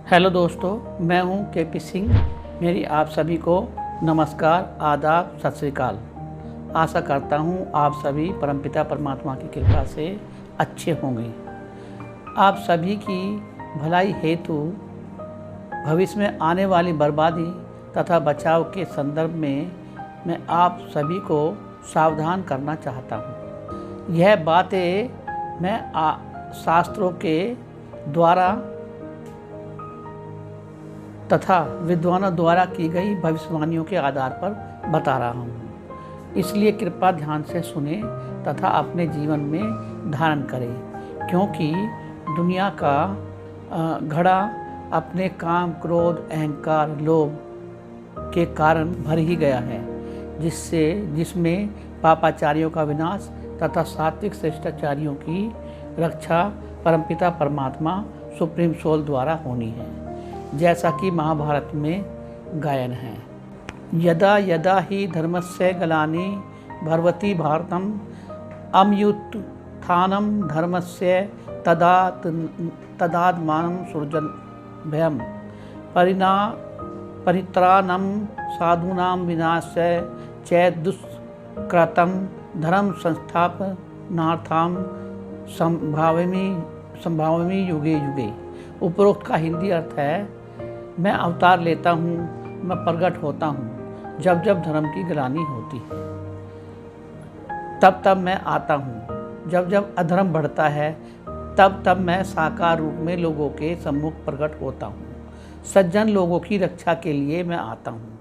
Hello दोस्तों, मैं हूं के.पी. सिंह। मेरी आप सभी को नमस्कार, आदाब, सत श्री अकाल। आशा करता हूं आप सभी परमपिता परमात्मा की कृपा से अच्छे होंगे। आप सभी की भलाई हेतु भविष्य में आने वाली बर्बादी तथा बचाव के संदर्भ में मैं आप सभी को सावधान करना चाहता हूं। यह बातें मैं शास्त्रों के द्वारा तथा विद्वानों द्वारा की गई भविष्यवाणियों के आधार पर बता रहा हूँ। इसलिए कृपया ध्यान से सुने तथा अपने जीवन में धारण करें, क्योंकि दुनिया का घड़ा अपने काम, क्रोध, अहंकार, लोभ के कारण भर ही गया है, जिसमें पापाचारियों का विनाश तथा सात्विक श्रेष्ठाचारियों की रक्षा परमपिता परमात्मा सुप्रीम सोल द्वारा होनी है, जैसा कि महाभारत में गायन है। यदा यदा ही धर्मस्य ग्लानि भवति भारतम अमयुत्थानं धर्मस्य तदात्मानं सृजनभयम् परित्राणं साधूनां विनाशाय च दुष्कृतं धर्म संस्थापनार्थं संभावयामि युगे युगे। उपरोक्त का हिंदी अर्थ है, मैं अवतार लेता हूँ, मैं प्रकट होता हूँ जब जब धर्म की ग्लानि होती है, तब तब मैं आता हूँ। जब जब अधर्म बढ़ता है, तब तब मैं साकार रूप में लोगों के सम्मुख प्रकट होता हूँ। सज्जन लोगों की रक्षा के लिए मैं आता हूँ,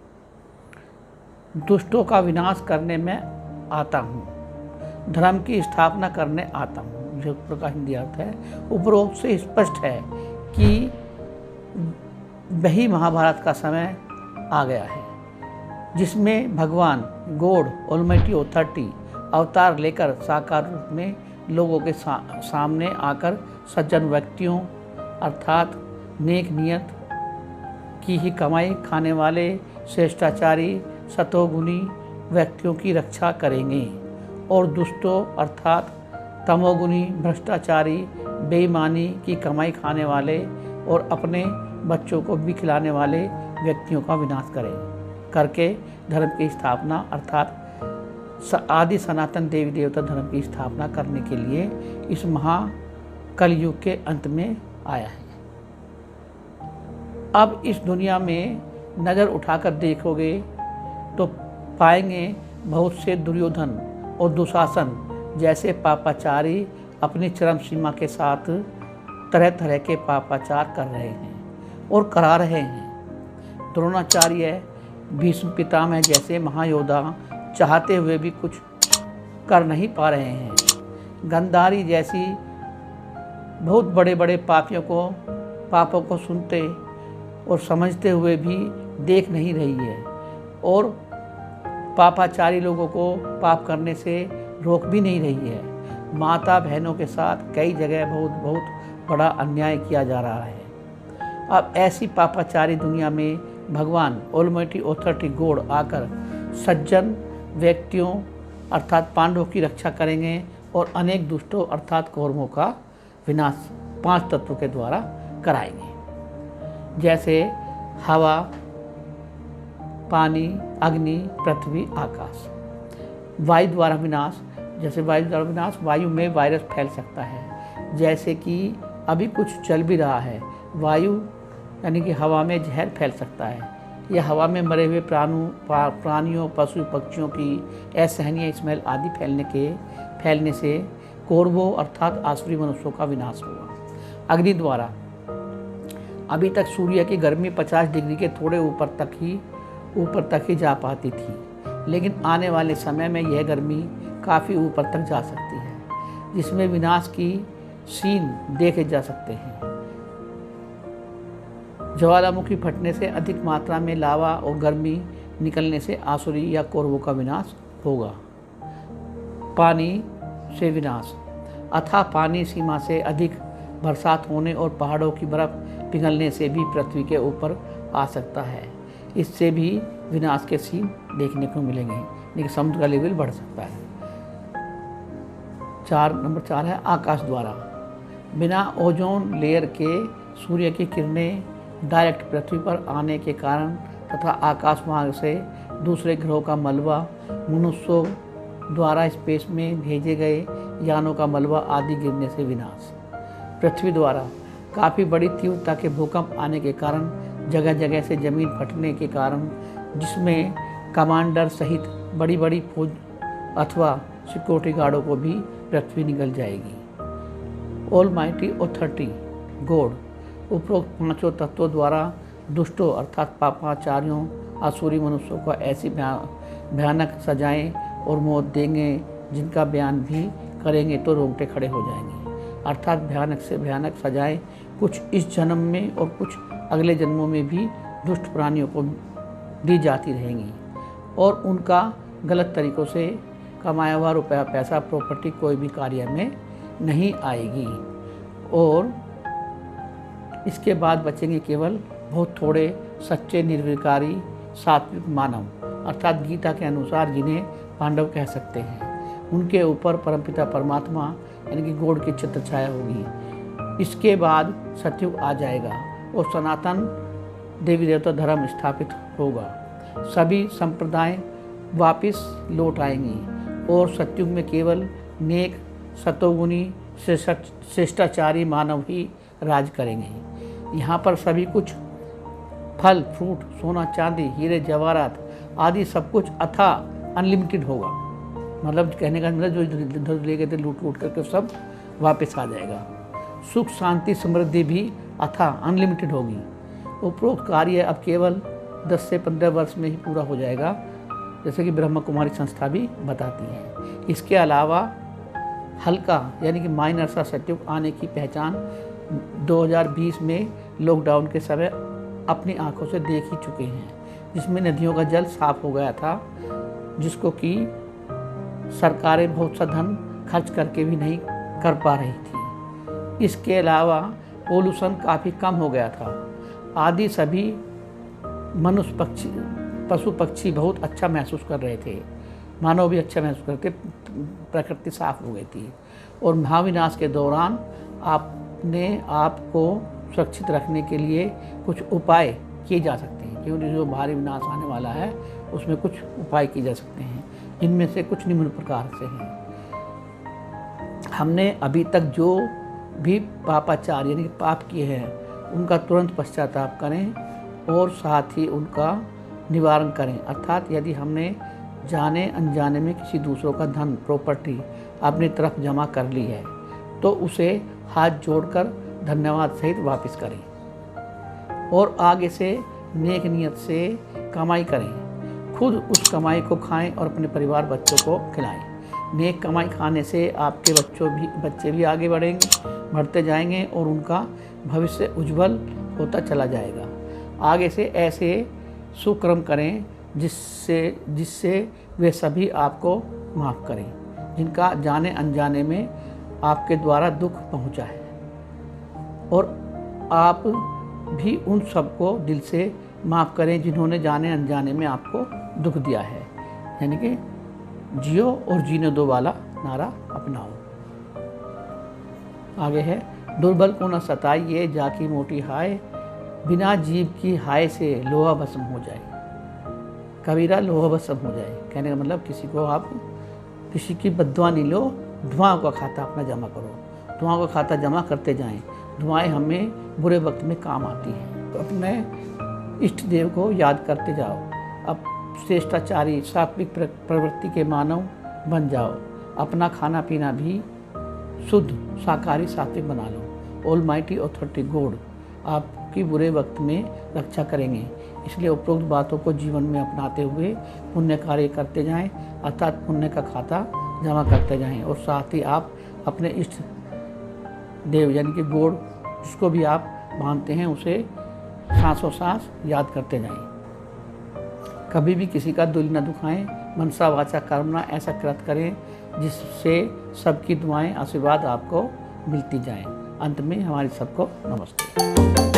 दुष्टों का विनाश करने में आता हूँ, धर्म की स्थापना करने आता हूँ। जो का हिंदी अर्थ है, उपरोक्त से स्पष्ट है कि वही महाभारत का समय आ गया है, जिसमें भगवान गॉड ऑलमाइटी ऑथॉरिटी अवतार लेकर साकार रूप में लोगों के सामने आकर सज्जन व्यक्तियों अर्थात नेक नियत की ही कमाई खाने वाले श्रेष्ठाचारी सतोगुणी व्यक्तियों की रक्षा करेंगे और दुष्टों अर्थात तमोगुणी भ्रष्टाचारी बेईमानी की कमाई खाने वाले और अपने बच्चों को भी खिलाने वाले व्यक्तियों का विनाश करके धर्म की स्थापना अर्थात आदि सनातन देवी देवता धर्म की स्थापना करने के लिए इस महाकलयुग के अंत में आया है। अब इस दुनिया में नज़र उठाकर देखोगे तो पाएंगे बहुत से दुर्योधन और दुशासन जैसे पापाचारी अपनी चरम सीमा के साथ तरह तरह के पापाचार कर रहे हैं और करा रहे हैं। द्रोणाचार्य, भीष्म पितामह जैसे महायोद्धा चाहते हुए भी कुछ कर नहीं पा रहे हैं। गंधारी जैसी बहुत बड़े बड़े पापों को सुनते और समझते हुए भी देख नहीं रही है और पापाचारी लोगों को पाप करने से रोक भी नहीं रही है। माता बहनों के साथ कई जगह बहुत बड़ा अन्याय किया जा रहा है। अब ऐसी पापाचारी दुनिया में भगवान ऑलमाइटी ऑथॉरिटी गॉड आकर सज्जन व्यक्तियों अर्थात पांडवों की रक्षा करेंगे और अनेक दुष्टों अर्थात कौरवों का विनाश 5 तत्वों के द्वारा कराएंगे, जैसे हवा, पानी, अग्नि, पृथ्वी, आकाश। वायु द्वारा विनाश, जैसे वायु द्वारा विनाश, वायु में वायरस फैल सकता है, जैसे कि अभी कुछ चल भी रहा है। वायु यानी कि हवा में जहर फैल सकता है, या हवा में मरे हुए प्राणियों, पशु पक्षियों की असहनीय स्मेल आदि फैलने से कौरवों अर्थात आसुरी मनुष्यों का विनाश हुआ। अग्नि द्वारा अभी तक सूर्य की गर्मी 50 डिग्री के थोड़े ऊपर तक ही जा पाती थी, लेकिन आने वाले समय में यह गर्मी काफ़ी ऊपर तक जा सकती है, जिसमें विनाश की सीन देखे जा सकते हैं। ज्वालामुखी फटने से अधिक मात्रा में लावा और गर्मी निकलने से आसुरी या कौरवों का विनाश होगा। पानी से विनाश, अथाह पानी सीमा से अधिक बरसात होने और पहाड़ों की बर्फ पिघलने से भी पृथ्वी के ऊपर आ सकता है। इससे भी विनाश के सीन देखने को मिलेंगे, लेकिन समुद्र का लेवल बढ़ सकता है। नंबर 4 है आकाश द्वारा। बिना ओजोन लेयर के सूर्य की किरणें डायरेक्ट पृथ्वी पर आने के कारण तथा आकाश मार्ग से दूसरे ग्रहों का मलबा, मनुष्यों द्वारा स्पेस में भेजे गए यानों का मलबा आदि गिरने से विनाश। पृथ्वी द्वारा काफ़ी बड़ी तीव्रता के भूकंप आने के कारण जगह जगह से ज़मीन फटने के कारण, जिसमें कमांडर सहित बड़ी बड़ी फौज अथवा सिक्योरिटी गार्डों को भी पृथ्वी निगल जाएगी। ऑलमाइटी अथॉरिटी गॉड उपरोक्त पांचों तत्वों द्वारा दुष्टों अर्थात पापाचार्यों आसुरी मनुष्यों को ऐसी भयानक सजाएं और मौत देंगे जिनका बयान भी करेंगे तो रोंगटे खड़े हो जाएंगे। अर्थात भयानक से भयानक सजाएं कुछ इस जन्म में और कुछ अगले जन्मों में भी दुष्ट प्राणियों को दी जाती रहेंगी और उनका गलत तरीक़ों से कमाया हुआ रुपया पैसा प्रॉपर्टी कोई भी कार्य में नहीं आएगी। और इसके बाद बचेंगे केवल बहुत थोड़े सच्चे निर्विकारी सात्विक मानव, अर्थात गीता के अनुसार जिन्हें पांडव कह सकते हैं। उनके ऊपर परमपिता परमात्मा यानी कि गॉड की छत्र छाया होगी। इसके बाद सतयुग आ जाएगा और सनातन देवी देवता धर्म स्थापित होगा। सभी संप्रदाय वापस लौट आएंगी और सतयुग में केवल नेक सतोगुणी श्रेष्ठाचारी मानव ही राज करेंगे। यहाँ पर सभी कुछ फल फ्रूट सोना चांदी हीरे जवाहरात आदि सब कुछ अथाह अनलिमिटेड होगा। मतलब कहने का मतलब जो इधर ले गए थे लूट लूट करके सब वापस आ जाएगा। सुख शांति समृद्धि भी अथाह अनलिमिटेड होगी। उपरोक्त कार्य अब केवल 10 से 15 वर्ष में ही पूरा हो जाएगा, जैसे कि ब्रह्म कुमारी संस्था भी बताती है। इसके अलावा हल्का यानी कि माइनर सा सतयुग आने की पहचान 2020 में लॉकडाउन के समय अपनी आंखों से देख ही चुके हैं, जिसमें नदियों का जल साफ हो गया था, जिसको कि सरकारें बहुत सा धन खर्च करके भी नहीं कर पा रही थी। इसके अलावा पोल्यूशन काफ़ी कम हो गया था आदि सभी मनुष्य पशु पक्षी बहुत अच्छा महसूस कर रहे थे, मानव भी अच्छा महसूस करते, प्रकृति साफ हो गई थी। और महाविनाश के दौरान आपने आपको सुरक्षित रखने के लिए कुछ उपाय किए जा सकते हैं, क्योंकि जो भारी विनाश आने वाला है उसमें कुछ उपाय किए जा सकते हैं, जिनमें से कुछ निम्न प्रकार से हैं। हमने अभी तक जो भी पापाचार यानी कि पाप किए हैं उनका तुरंत पश्चाताप करें और साथ ही उनका निवारण करें। अर्थात यदि हमने जाने अनजाने में किसी दूसरों का धन प्रॉपर्टी अपनी तरफ जमा कर ली है तो उसे हाथ जोड़कर धन्यवाद सहित वापस करें और आगे से नेक नियत से कमाई करें। खुद उस कमाई को खाएं और अपने परिवार बच्चों को खिलाएं। नेक कमाई खाने से आपके बच्चे भी आगे बढ़ते जाएंगे और उनका भविष्य उज्जवल होता चला जाएगा। आगे से ऐसे सुकर्म करें जिससे वे सभी आपको माफ़ करें जिनका जाने अनजाने में आपके द्वारा दुख पहुंचा है, और आप भी उन सबको दिल से माफ़ करें जिन्होंने जाने अनजाने में आपको दुख दिया है। यानी कि जियो और जीने दो वाला नारा अपनाओ। आगे है, दुर्बल को न सताइए जाकी मोटी हाय, बिना जीव की हाय से लोहा भस्म हो जाए। कबीरा लोहा भस्म हो जाए कहने का मतलब किसी की बद्दुआ नहीं लो, धुआं का खाता अपना जमा करो। धुआं का खाता जमा करते जाएं। धुआएं हमें बुरे वक्त में काम आती हैं। तो अपने इष्ट देव को याद करते जाओ। अब श्रेष्ठाचारी सात्विक प्रवृत्ति के मानव बन जाओ। अपना खाना पीना भी शुद्ध शाकाहारी सात्विक बना लो। ऑलमाइटी अथॉरिटी गॉड आपकी बुरे वक्त में रक्षा करेंगे। इसलिए उपरोक्त बातों को जीवन में अपनाते हुए पुण्य कार्य करते जाएं, अर्थात पुण्य का खाता जमा करते जाएं। और साथ ही आप अपने इष्ट देव यानी कि गॉड जिसको भी आप मानते हैं उसे सांसों सांस याद करते जाएं। कभी भी किसी का दिल न दुखाएं। मनसा वाचा कर्मणा ऐसा कृत करें जिससे सबकी दुआएं आशीर्वाद आपको मिलती जाएं। अंत में हमारी सबको नमस्ते।